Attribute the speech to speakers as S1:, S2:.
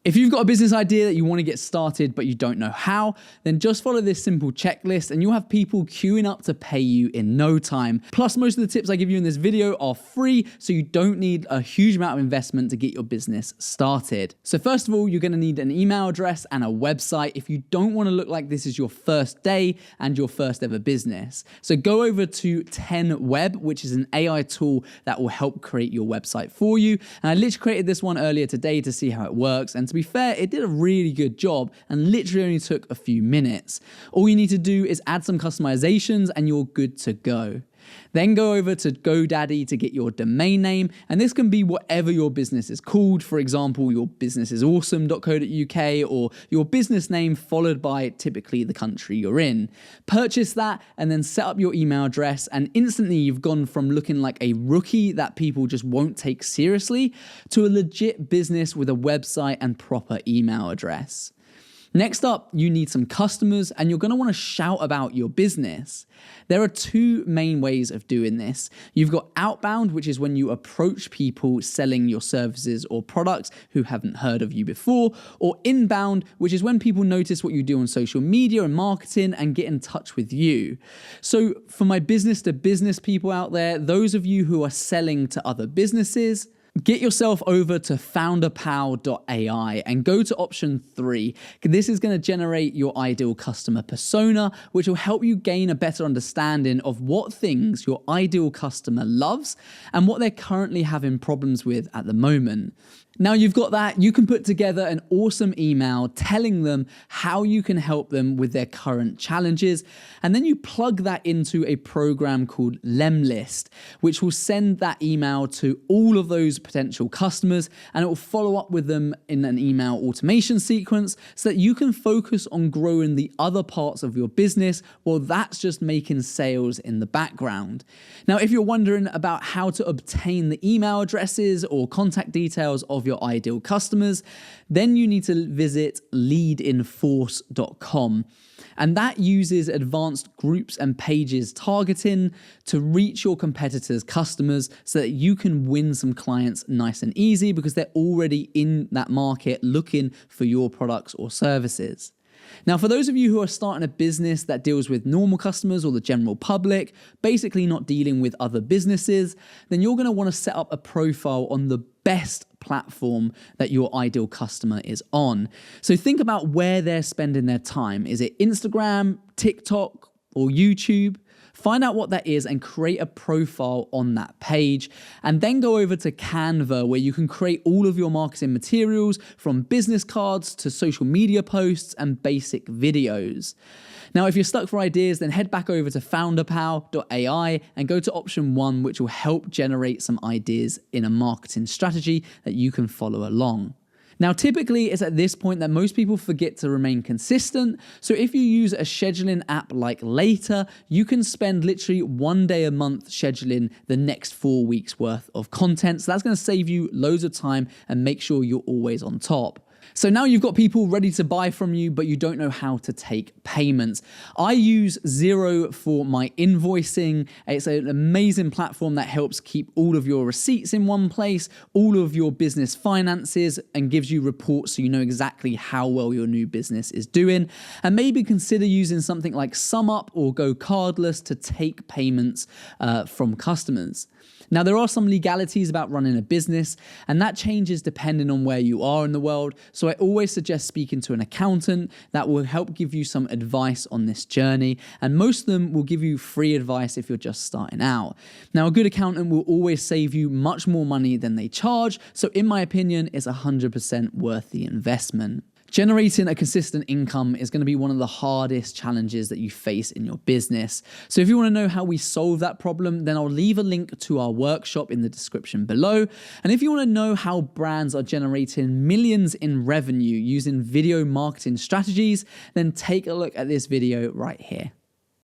S1: If you've got a business idea that you want to get started but you don't know how, then just follow this simple checklist and you'll have people queuing up to pay you in no time. Plus, most of the tips I give you in this video are free, so you don't need a huge amount of investment to get your business started. So first of all, you're going to need an email address and a website if you don't want to look like this is your first day and your first ever business. So go over to 10Web, which is an AI tool that will help create your website for you. And I literally created this one earlier today to see how it works. And to be fair, it did a really good job and literally only took a few minutes. All you need to do is add some customizations and you're good to go. Then go over to GoDaddy to get your domain name, and this can be whatever your business is called. For example, your businessisawesome.co.uk or your business name followed by typically the country you're in. Purchase that and then set up your email address, and instantly you've gone from looking like a rookie that people just won't take seriously to a legit business with a website and proper email address. Next up, you need some customers and you're going to want to shout about your business. There are two main ways of doing this. You've got outbound, which is when you approach people selling your services or products who haven't heard of you before, or inbound, which is when people notice what you do on social media and marketing and get in touch with you. So for my business to business people out there, those of you who are selling to other businesses, get yourself over to founderpow.ai and go to option 3. This is going to generate your ideal customer persona, which will help you gain a better understanding of what things your ideal customer loves and what they're currently having problems with at the moment. Now you've got that, you can put together an awesome email telling them how you can help them with their current challenges, and then you plug that into a program called Lemlist, which will send that email to all of those potential customers, and it will follow up with them in an email automation sequence so that you can focus on growing the other parts of your business while that's just making sales in the background. Now, if you're wondering about how to obtain the email addresses or contact details of your ideal customers, then you need to visit leadinforce.com. And that uses advanced groups and pages targeting to reach your competitors' customers so that you can win some clients nice and easy because they're already in that market looking for your products or services. Now, for those of you who are starting a business that deals with normal customers or the general public, basically not dealing with other businesses, then you're going to want to set up a profile on the best platform that your ideal customer is on. So think about where they're spending their time. Is it Instagram, TikTok, or YouTube? Find out what that is and create a profile on that page. And then go over to Canva, where you can create all of your marketing materials from business cards to social media posts and basic videos. Now, if you're stuck for ideas, then head back over to founderpow.ai and go to option 1, which will help generate some ideas in a marketing strategy that you can follow along. Now, typically, it's at this point that most people forget to remain consistent. So if you use a scheduling app like Later, you can spend literally 1 day a month scheduling the next 4 weeks worth of content. So that's going to save you loads of time and make sure you're always on top. So now you've got people ready to buy from you, but you don't know how to take payments. I use Xero for my invoicing. It's an amazing platform that helps keep all of your receipts in one place, all of your business finances, and gives you reports so you know exactly how well your new business is doing. And maybe consider using something like SumUp or Go Cardless to take payments from customers. Now, there are some legalities about running a business, and that changes depending on where you are in the world. So I always suggest speaking to an accountant that will help give you some advice on this journey. And most of them will give you free advice if you're just starting out. Now, a good accountant will always save you much more money than they charge. So in my opinion, it's 100% worth the investment. Generating a consistent income is going to be one of the hardest challenges that you face in your business. So if you want to know how we solve that problem, then I'll leave a link to our workshop in the description below. And if you want to know how brands are generating millions in revenue using video marketing strategies, then take a look at this video right here.